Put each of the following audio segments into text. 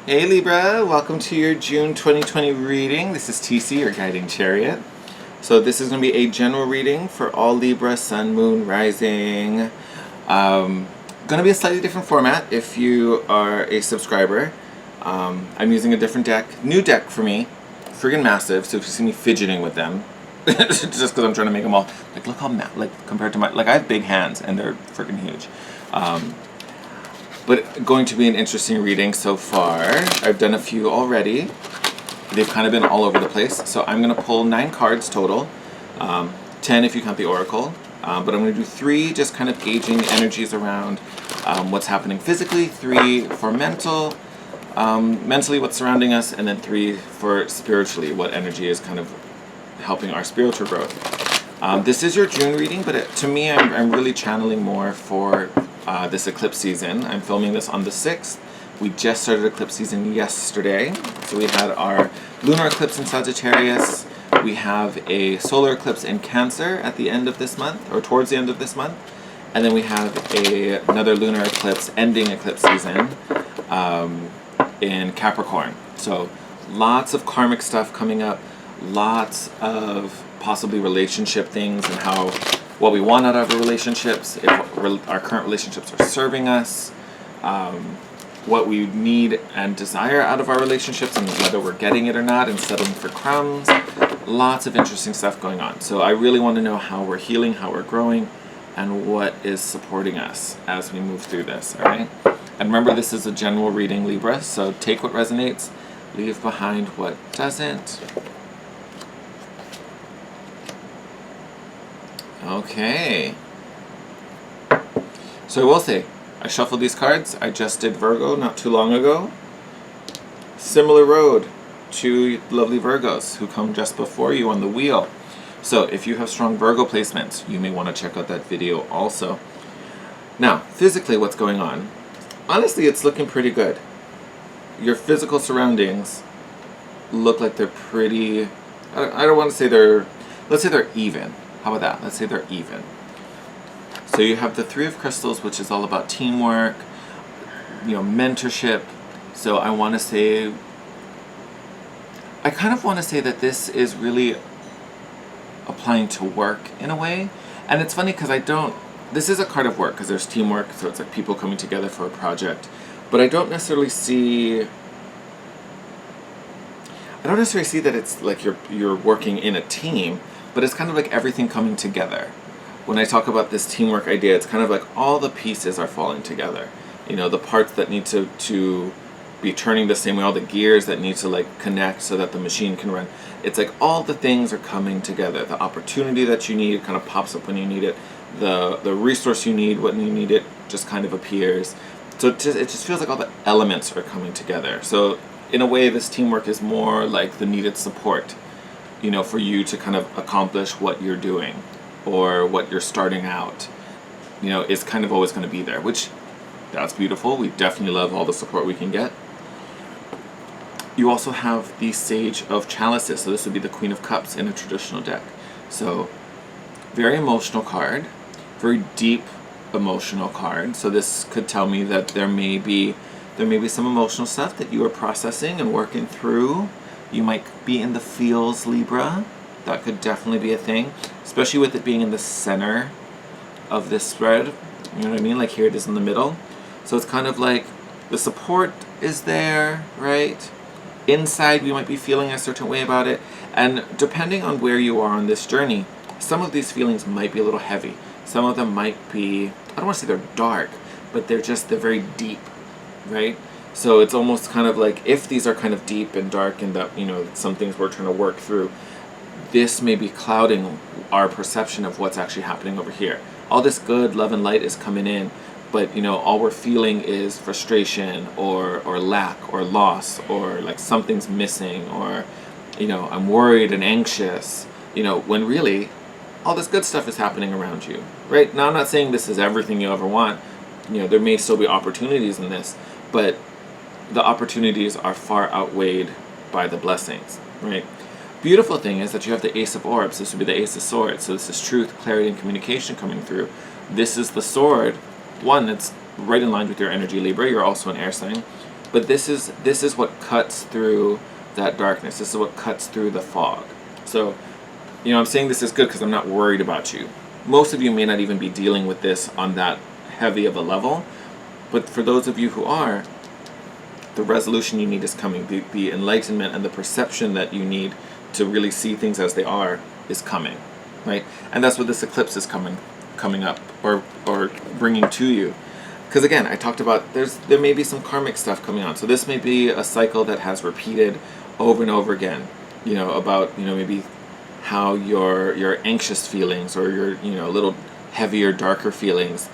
Hey Libra, welcome to your June 2020 reading. This is TC, your guiding chariot. So this is going to be a general reading for all Libra, Sun, Moon, Rising. Going to be a slightly different format if you are a subscriber. I'm using a different deck, new deck for me, friggin' massive. So if you see me fidgeting with them, just because I'm trying to make them all like look how compared to my I have big hands and they're friggin' huge. But going to be an interesting reading so far. I've done a few already. They've kind of been all over the place. So I'm going to pull 9 cards total. 10 if you count the oracle. But I'm going to do 3 just kind of gauging energies around what's happening physically. 3 for mentally what's surrounding us. And then 3 for spiritually, what energy is kind of helping our spiritual growth. This is your June reading, but to me I'm really channeling more for this eclipse season. I'm filming this on the 6th. We just started eclipse season yesterday. So we had our lunar eclipse in Sagittarius. We have a solar eclipse in Cancer at the end of this month, or towards the end of this month. And then we have another lunar eclipse, ending eclipse season, in Capricorn. So lots of karmic stuff coming up, lots of possibly relationship things and what we want out of our relationships, if our current relationships are serving us, what we need and desire out of our relationships and whether we're getting it or not and settling for crumbs. Lots of interesting stuff going on. So I really want to know how we're healing, how we're growing, and what is supporting us as we move through this, all right? And remember, this is a general reading, Libra, so take what resonates, leave behind what doesn't. Okay. So I will say, I shuffled these cards. I just did Virgo not too long ago. Similar road to lovely Virgos who come just before you on the wheel. So if you have strong Virgo placements, you may want to check out that video also. Now, physically, what's going on? Honestly, it's looking pretty good. Your physical surroundings look like they're pretty... I don't want to say they're... Let's say they're even. How about that? Let's say they're even. So you have the 3 of Crystals, which is all about teamwork, mentorship. So I kind of want to say that this is really applying to work in a way. And it's funny because this is a card of work because there's teamwork, so it's like people coming together for a project. But I don't necessarily see that it's like you're working in a team, but it's kind of like everything coming together. When I talk about this teamwork idea, it's kind of like all the pieces are falling together. The parts that need to be turning the same way, all the gears that need to connect so that the machine can run. It's like all the things are coming together. The opportunity that you need kind of pops up when you need it. The resource you need when you need it just kind of appears. So it just feels like all the elements are coming together. So in a way, this teamwork is more like the needed support, for you to kind of accomplish what you're doing or what you're starting out, is kind of always going to be there, which that's beautiful. We definitely love all the support we can get. You also have the Sage of Chalices, so this would be the Queen of Cups in a traditional deck. So very emotional card, very deep emotional card. So this could tell me that there may be some emotional stuff that you are processing and working through. You might be in the feels, Libra. That could definitely be a thing, especially with it being in the center of this spread. You know what I mean? Like here it is in the middle. So it's kind of like the support is there, right? Inside, we might be feeling a certain way about it. And depending on where you are on this journey, some of these feelings might be a little heavy. Some of them might be, I don't want to say they're dark, but they're very deep, right? So it's almost kind of like if these are kind of deep and dark and that, some things we're trying to work through, this may be clouding our perception of what's actually happening over here. All this good love and light is coming in, but all we're feeling is frustration or lack or loss or like something's missing or I'm worried and anxious, when really all this good stuff is happening around you, right? Now I'm not saying this is everything you ever want. There may still be opportunities in this, but the opportunities are far outweighed by the blessings, right? Beautiful thing is that you have the Ace of Orbs. This would be the Ace of Swords. So this is truth, clarity, and communication coming through. This is the sword. One, it's right in line with your energy, Libra. You're also an air sign. But this is what cuts through that darkness. This is what cuts through the fog. So, I'm saying this is good because I'm not worried about you. Most of you may not even be dealing with this on that heavy of a level, but for those of you who are, the resolution you need is coming. The enlightenment and the perception that you need to really see things as they are is coming, right? And that's what this eclipse is coming up or bringing to you. Because again, I talked about there may be some karmic stuff coming on. So this may be a cycle that has repeated over and over again. About maybe how your anxious feelings or your little heavier, darker feelings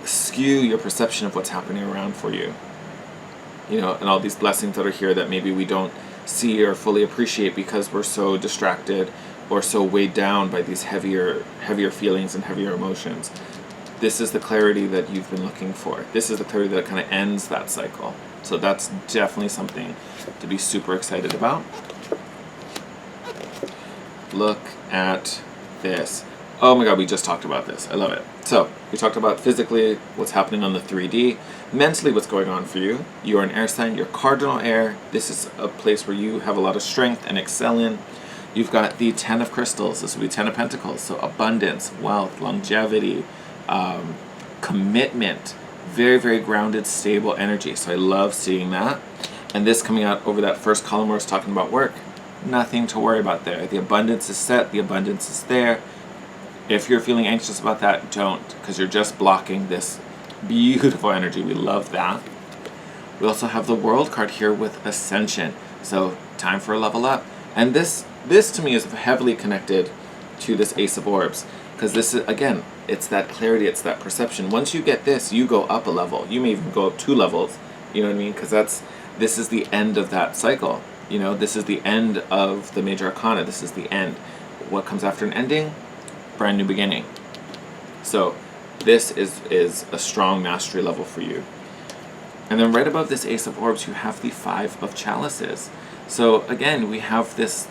skew your perception of what's happening around for you. And all these blessings that are here that maybe we don't see or fully appreciate because we're so distracted or so weighed down by these heavier feelings and heavier emotions. This is the clarity that you've been looking for. This is the clarity that kind of ends that cycle. So that's definitely something to be super excited about. Look at this. Oh my God, we just talked about this. I love it. So we talked about physically what's happening on the 3D, mentally what's going on for you. You are an air sign, you're cardinal air. This is a place where you have a lot of strength and excel in. You've got the 10 of crystals. This will be 10 of pentacles. So abundance, wealth, longevity, commitment, very, very grounded, stable energy. So I love seeing that. And this coming out over that first column where I was talking about work. Nothing to worry about there. The abundance is set, the abundance is there. If you're feeling anxious about that, don't, because you're just blocking this beautiful energy. We love that. We also have the World card here with Ascension. So time for a level up. And this to me is heavily connected to this Ace of Orbs. Because this is, again, it's that clarity, it's that perception. Once you get this, you go up a level. You may even go up 2 levels. You know what I mean? Because this is the end of that cycle. This is the end of the major arcana. This is the end. What comes after an ending? Brand new beginning. So this is a strong mastery level for you. And then right above this Ace of Orbs, you have the 5 of Chalices. So again, we have this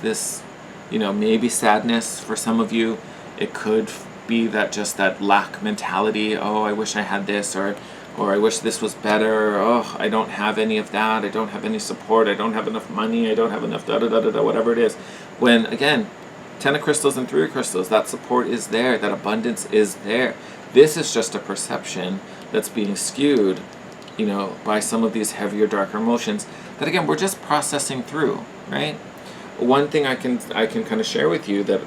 maybe sadness for some of you. It could be that lack mentality. Oh, I wish I had this, or I wish this was better. Oh, I don't have any of that. I don't have any support. I don't have enough money. I don't have enough da-da-da-da-da, whatever it is. When, again, 10 of crystals and 3 of crystals, that support is there. That abundance is there. This is just a perception that's being skewed, by some of these heavier, darker emotions that, again, we're just processing through, right? One thing I can kind of share with you that,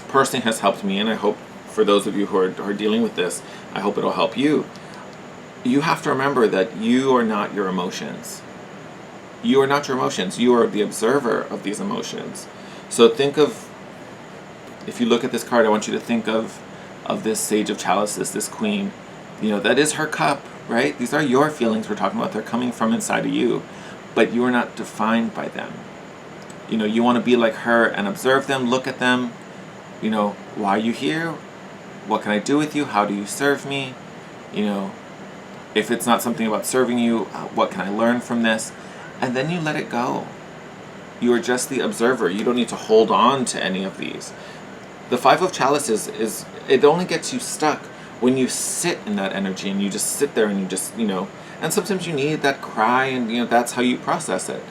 personally has helped me, and I hope for those of you who are dealing with this, I hope it'll help you. You have to remember that you are not your emotions. You are not your emotions. You are the observer of these emotions. So think of, if you look at this card, I want you to think of this Sage of Chalices, this Queen. That is her cup, right? These are your feelings we're talking about. They're coming from inside of you, but you are not defined by them. You want to be like her and observe them, look at them. Why are you here? What can I do with you? How do you serve me? If it's not something about serving you, what can I learn from this? And then you let it go. You are just the observer. You don't need to hold on to any of these. The 5 of Chalices is it only gets you stuck when you sit in that energy and you just sit there and you just, and sometimes you need that cry and, that's how you process it.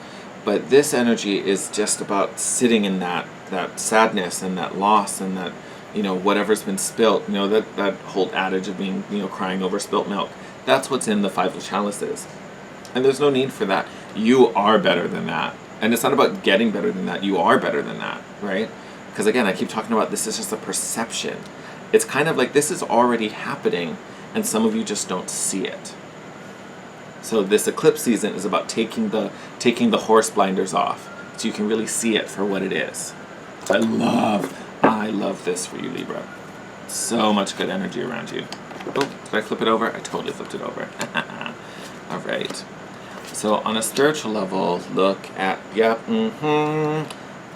But this energy is just about sitting in that sadness and that loss and that, whatever's been spilt, that whole adage of being, crying over spilt milk. That's what's in the 5 of Chalices. And there's no need for that. You are better than that. And it's not about getting better than that. You are better than that, right? Because again, I keep talking about this is just a perception. It's kind of like this is already happening and some of you just don't see it. So this eclipse season is about taking the horse blinders off so you can really see it for what it is. I love this for you, Libra. So much good energy around you. Oh, did I flip it over? I totally flipped it over. All right. So on a spiritual level, look at,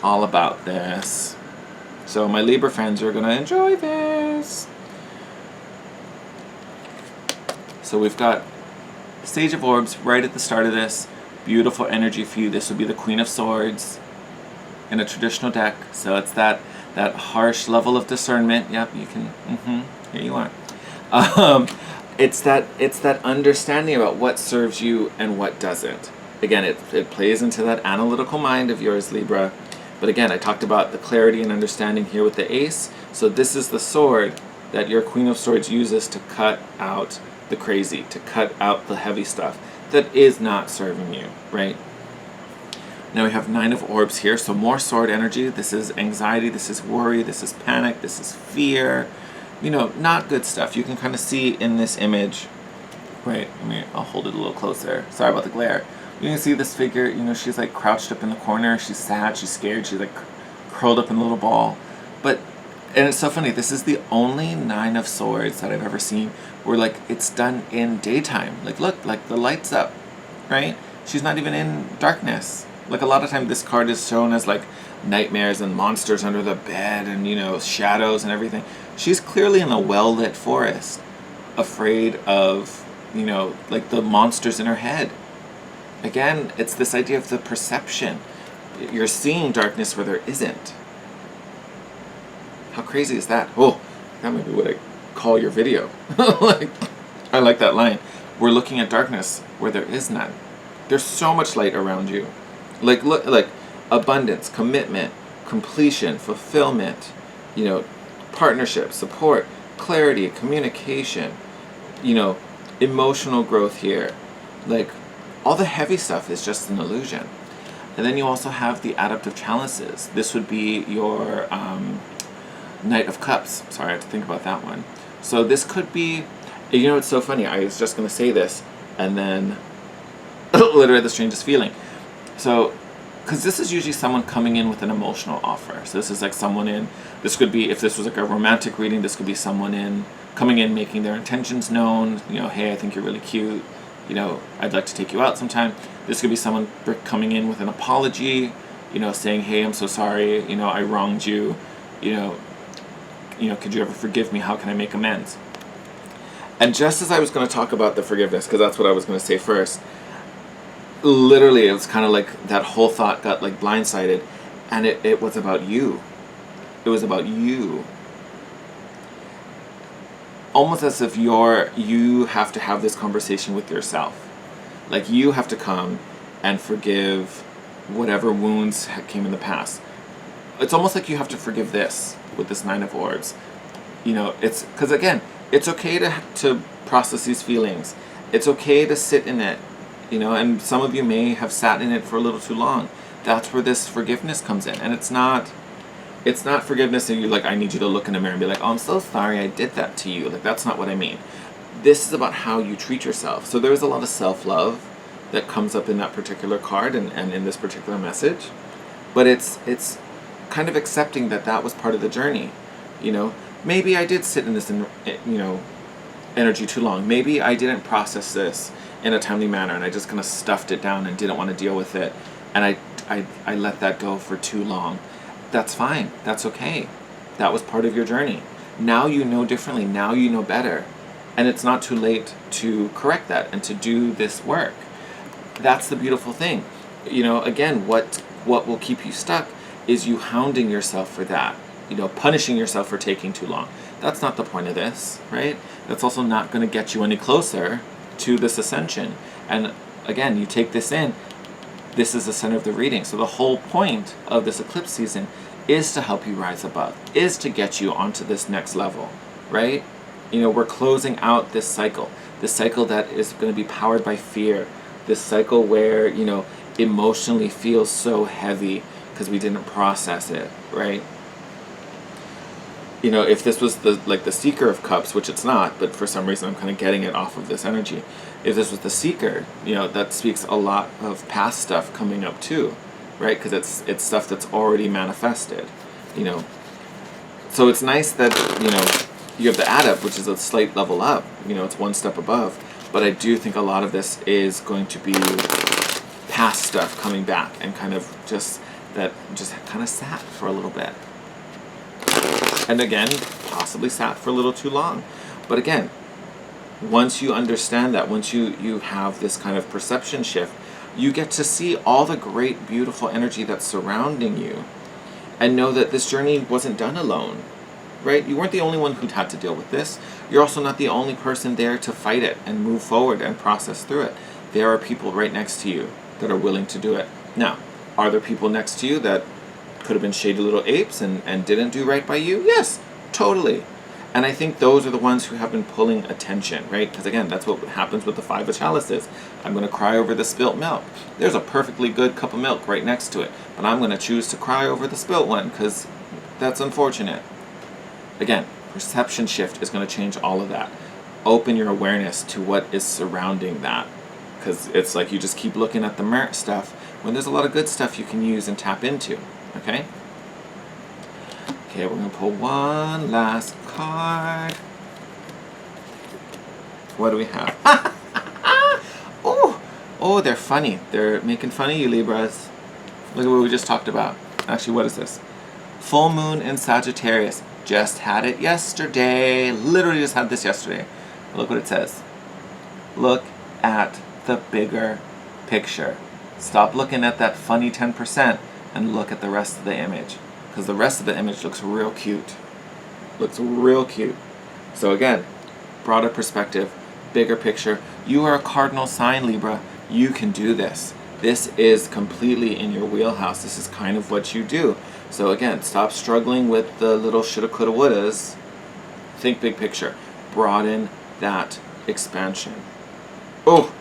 all about this. So my Libra friends are going to enjoy this. So we've got Sage of Orbs right at the start of this. Beautiful energy for you. This would be the Queen of Swords in a traditional deck. So it's that harsh level of discernment. Yep, you can, here you are. it's that understanding about what serves you and what doesn't. Again, it plays into that analytical mind of yours, Libra. But again, I talked about the clarity and understanding here with the ace. So this is the sword that your Queen of Swords uses to cut out the crazy, to cut out the heavy stuff that is not serving you, right? Now we have Nine of Orbs here, so more sword energy. This is anxiety, this is worry, this is panic, this is fear. You know, not good stuff. You can kind of see in this image, right? I'll hold it a little closer. Sorry about the glare. You can see this figure, you know, she's like crouched up in the corner. She's sad, she's scared, she's like curled up in a little ball. But, and it's so funny, this is the only Nine of Swords that I've ever seen where like it's done in daytime. Like look, like the light's up, right? She's not even in darkness. Like a lot of time this card is shown as like nightmares and monsters under the bed and, you know, shadows and everything. She's clearly in a well-lit forest, afraid of, you know, like the monsters in her head. Again, it's this idea of the perception. You're seeing darkness where there isn't. How crazy is that? Oh, that might be what I call your video. Like, I like that line. We're looking at darkness where there is none. There's so much light around you. Like, look, like abundance, commitment, completion, fulfillment, you know, partnership, support, clarity, communication, you know, emotional growth here. Like, all the heavy stuff is just an illusion. And then you also have the adaptive chalices. This would be your Knight of Cups. Sorry, I have to think about that one. So this could be, you know, it's so funny. I was just going to say this, and then literally the strangest feeling. So, because this is usually someone coming in with an emotional offer. So this is like someone in, this could be, if this was like a romantic reading, this could be someone in, coming in, making their intentions known. You know, hey, I think you're really cute. You know, I'd like to take you out sometime. This could be someone coming in with an apology, you know, saying, hey, I'm so sorry, you know, I wronged you, you know, could you ever forgive me? How can I make amends? And just as I was going to talk about the forgiveness, because that's what I was going to say first, literally it was kind of like that whole thought got like blindsided, and it was about you. It was about you. Almost as if you have to have this conversation with yourself. Like you have to come and forgive whatever wounds came in the past. It's almost like you have to forgive this with this Nine of Orbs. You know, it's because again, it's okay to process these feelings. It's okay to sit in it, you know, and some of you may have sat in it for a little too long. That's where this forgiveness comes in. And it's not forgiveness and you're like, I need you to look in the mirror and be like, oh, I'm so sorry I did that to you. Like, that's not what I mean. This is about how you treat yourself. So there's a lot of self-love that comes up in that particular card and in this particular message. But it's kind of accepting that that was part of the journey. You know, maybe I did sit in this, you know, energy too long. Maybe I didn't process this in a timely manner and I just kind of stuffed it down and didn't want to deal with it. And I let that go for too long. That's fine. That's okay. That was part of your journey. Now you know differently. Now you know better. And it's not too late to correct that and to do this work. That's the beautiful thing. You know, again, what will keep you stuck is you hounding yourself for that. You know, punishing yourself for taking too long. That's not the point of this, right? That's also not going to get you any closer to this ascension. And again, you take this in. This is the center of the reading. So the whole point of this eclipse season is to help you rise above, is to get you onto this next level, right? You know, we're closing out this cycle that is going to be powered by fear, this cycle where, you know, emotionally feels so heavy because we didn't process it, right? You know, if this was the Seeker of Cups, which it's not, but for some reason I'm kind of getting it off of this energy. If this was the Seeker, you know, that speaks a lot of past stuff coming up too, right? Because it's stuff that's already manifested, you know. So it's nice that, you know, you have the Adept, which is a slight level up, you know, it's one step above. But I do think a lot of this is going to be past stuff coming back and kind of just kind of sat for a little bit. And again, possibly sat for a little too long. But again, once you understand that, once you have this kind of perception shift, you get to see all the great, beautiful energy that's surrounding you and know that this journey wasn't done alone. right? You weren't the only one who'd had to deal with this. You're also not the only person there to fight it and move forward and process through it. There are people right next to you that are willing to do it. Now, are there people next to you that could have been shady little apes and didn't do right by you? Yes, totally. And I think those are the ones who have been pulling attention, right? Because again, that's what happens with the 5 of chalices. I'm going to cry over the spilt milk. There's a perfectly good cup of milk right next to it, but I'm going to choose to cry over the spilt one because that's unfortunate. Again, perception shift is going to change all of that. Open your awareness to what is surrounding that, because it's like you just keep looking at the merit stuff when there's a lot of good stuff you can use and tap into, okay? Okay, we're going to pull one last card. What do we have? Oh, they're funny. They're making fun of you, Libras. Look at what we just talked about. Actually, what is this? Full moon in Sagittarius. Just had it yesterday. Literally just had this yesterday. Look what it says. Look at the bigger picture. Stop looking at that funny 10% and look at the rest of the image. Because the rest of the image looks real cute. Looks real cute. So again, broader perspective, bigger picture. You are a cardinal sign, Libra. You can do this. This is completely in your wheelhouse. This is kind of what you do. So again, stop struggling with the little shoulda, coulda, wouldas. Think big picture. Broaden that expansion. Oh,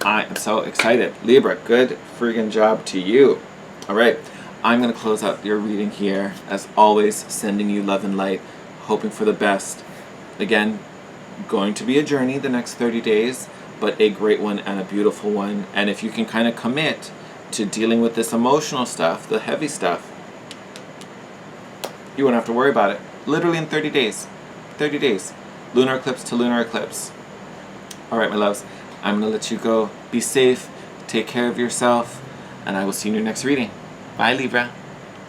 I am so excited. Libra, good friggin' job to you. All right. I'm going to close out your reading here. As always, sending you love and light, hoping for the best. Again, going to be a journey the next 30 days, but a great one and a beautiful one. And if you can kind of commit to dealing with this emotional stuff, the heavy stuff, you won't have to worry about it. Literally in 30 days. 30 days. Lunar eclipse to lunar eclipse. All right, my loves. I'm going to let you go. Be safe. Take care of yourself. And I will see you in your next reading. Bye, Libra.